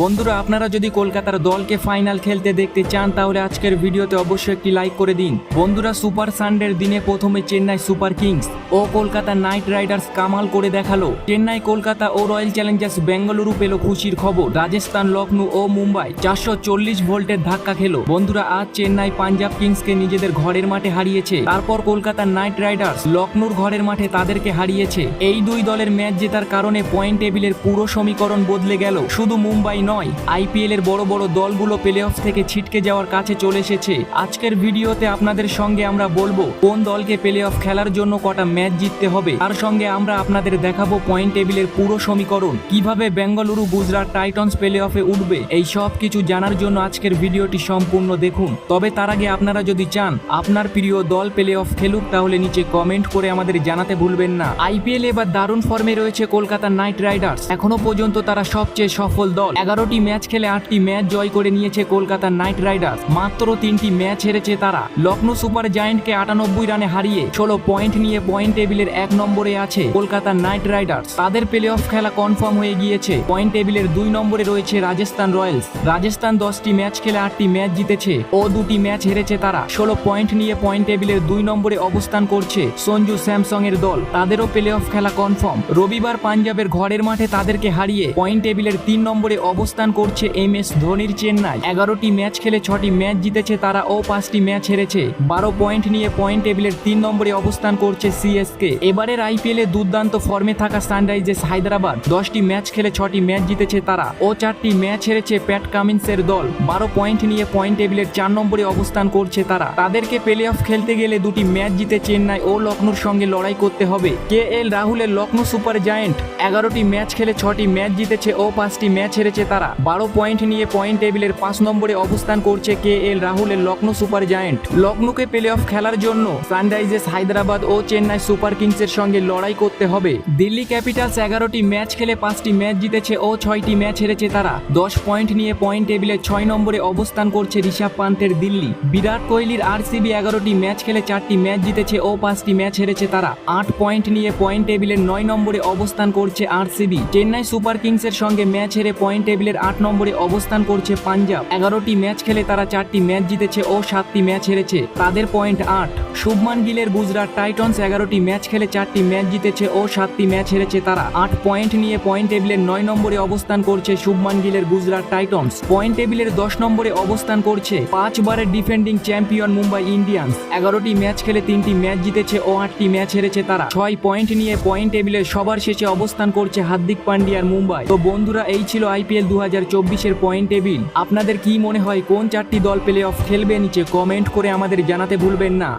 বন্ধুরা, আপনারা যদি কলকাতার দলকে ফাইনাল খেলতে দেখতে চান তাহলে আজকের ভিডিওতে অবশ্যই একটি লাইক করে দিন। বন্ধুরা, সুপার সানডের দিনে প্রথমে চেন্নাই সুপার কিংস ও কলকাতা নাইট রাইডার্স কামাল করে দেখালো। চেন্নাই, কলকাতা ও রয়্যাল চ্যালেঞ্জার্স বেঙ্গালুরু পেল খুশির খবর। রাজস্থান, লখনৌ ও মুম্বাই 440 ভোল্টের ধাক্কা খেলো। বন্ধুরা, আজ চেন্নাই পাঞ্জাব কিংসকে নিজেদের ঘরের মাঠে হারিয়েছে। তারপর কলকাতা নাইট রাইডার্স লখনৌর ঘরের মাঠে তাদেরকে হারিয়েছে। এই দুই দলের ম্যাচ জেতার কারণে পয়েন্ট টেবিলের পুরো সমীকরণ বদলে গেল। শুধু মুম্বাই নয়, আইপিএল এর বড় বড় দলগুলো প্লে অফ থেকে ছিটকে যাওয়ার কাছে চলে এসেছে। আজকের ভিডিওতে আপনাদের সঙ্গে আমরা বলবো কোন দলকে প্লে অফ খেলার জন্য কটা ম্যাচ জিততে হবে। তার সঙ্গে আমরা আপনাদের দেখাবো পয়েন্ট টেবিলের পুরো সমীকরণ, কিভাবে বেঙ্গালুরু গুজরাট টাইটন্স প্লে অফে উঠবে। এই সব কিছু জানার জন্য আজকের ভিডিওটি সম্পূর্ণ দেখুন। তবে তার আগে আপনারা যদি চান আপনার প্রিয় দল প্লে অফ খেলুক তাহলে নিচে কমেন্ট করে আমাদের জানাতে ভুলবেন না। আইপিএল এবার দারুণ ফর্মে রয়েছে কলকাতা নাইট রাইডার্স। এখনো পর্যন্ত তারা সবচেয়ে সফল দল। 11টি ম্যাচ খেলে 8টি ম্যাচ জয় করে নিয়েছে কলকাতা নাইট রাইডার্স। মাত্র 3টি ম্যাচ হেরেছে তারা। লখনৌ সুপার জায়ান্টকে 98 রানে হারিয়ে 16 পয়েন্ট নিয়ে পয়েন্ট টেবিলের 1 নম্বরে আছে কলকাতা নাইট রাইডার্স। তাদের প্লে অফ খেলা কনফার্ম হয়ে গিয়েছে। পয়েন্ট টেবিলের 2 নম্বরে রয়েছে রাজস্থান রয়্যালস। রাজস্থান 10টি ম্যাচ খেলে 8টি ম্যাচ জিতেছে ও 2টি ম্যাচ হেরেছে তারা। 16 পয়েন্ট নিয়ে পয়েন্ট টেবিলের 2 নম্বরে অবস্থান করছে সঞ্জু স্যামসং এর দল। তাদেরও প্লে অফ খেলা কনফার্ম। রবিবার পাঞ্জাবের ঘরের মাঠে তাদেরকে হারিয়ে পয়েন্ট টেবিলের 3 নম্বরে অবস্থান করছে MS ধোনির চেন্নাই। 11টি ম্যাচ খেলে 6টি ম্যাচ জিতেছে তারা ও 5টি ম্যাচ হেরেছে। 12 পয়েন্ট নিয়ে পয়েন্ট টেবিলের 3 নম্বরে অবস্থান করছে CSK। এবারের আইপিএল এ দুর্দান্ত ফর্মে থাকা সানরাইজার্স হায়দ্রাবাদ 10টি ম্যাচ খেলে 6টি ম্যাচ জিতেছে তারা ও 4টি ম্যাচ হেরেছে প্যাট কামিন্সের দল। 12 পয়েন্ট নিয়ে পয়েন্ট টেবিলের 4 নম্বরে অবস্থান করছে তারা। তাদেরকে প্লে অফ খেলতে গেলে 2টি ম্যাচ জিতে চেন্নাই ও লখনৌর সঙ্গে লড়াই করতে হবে। KL রাহুলের লখনৌ সুপার জায়ান্ট 11টি ম্যাচ খেলে 6টি ম্যাচ জিতেছে ও 5টি ম্যাচ হেরেছে তারা। 12 পয়েন্ট নিয়ে পয়েন্ট টেবিলের 5 নম্বরে অবস্থান করছে KL রাহুলের লখনৌ সুপার জায়ান্ট। লখনৌকে প্লে অফ খেলার জন্য সানরাইজার্স হায়দ্রাবাদ ও চেন্নাই সুপার কিংসের সঙ্গে লড়াই করতে হবে। দিল্লি ক্যাপিটালস 11টি ম্যাচ খেলে 5টি ম্যাচ জিতেছে ও 6টি ম্যাচ হেরেছে তারা। 10 পয়েন্ট নিয়ে পয়েন্ট টেবিলে 6 নম্বরে অবস্থান করছে ঋষভ পান্থের দিল্লি। বিরাট কোহলির RCB 11টি ম্যাচ খেলে 4টি ম্যাচ জিতেছে ও 5টি ম্যাচ হেরেছে তারা। 8 পয়েন্ট নিয়ে পয়েন্ট টেবিলের 9 নম্বরে অবস্থান করছে RCB। চেন্নাই সুপার কিংসের সঙ্গে ম্যাচ হেরে পয়েন্ট টেবিলের 8 নম্বরে অবস্থান করছে পাঞ্জাব। 11টি ম্যাচ খেলে তারা 4টি ম্যাচ জিতেছে ও 7টি ম্যাচ হেরেছে। তাদের পয়েন্ট 8। শুভমান গিলের গুজরাট টাইটন্স 11টি ম্যাচ খেলে 4টি ম্যাচ জিতেছে ও 7টি ম্যাচ হেরেছে তারা। 8 পয়েন্ট নিয়ে পয়েন্ট টেবিলের 9 নম্বরে অবস্থান করছে শুভমান গিলের গুজরাট টাইটন্স। পয়েন্ট টেবিলের 10 নম্বরে অবস্থান করছে 5 বারের ডিফেন্ডিং চ্যাম্পিয়ন মুম্বাই ইন্ডিয়ান্স। 11টি ম্যাচ খেলে 3টি ম্যাচ জিতেছে ও 8টি ম্যাচ হেরেছে তারা। 6 পয়েন্ট নিয়ে পয়েন্ট টেবিলের সবার শেষে অবস্থান করছে হার্দিক পান্ডিয়ার মুম্বাই। তো বন্ধুরা, এই ছিল IPL 2024 পয়েন্ট টেবিল। আপনাদের কি মনে হয় কোন 4টি দল প্লে অফ খেলবে? নিচে কমেন্ট করে আমাদের জানাতে ভুলবেন না।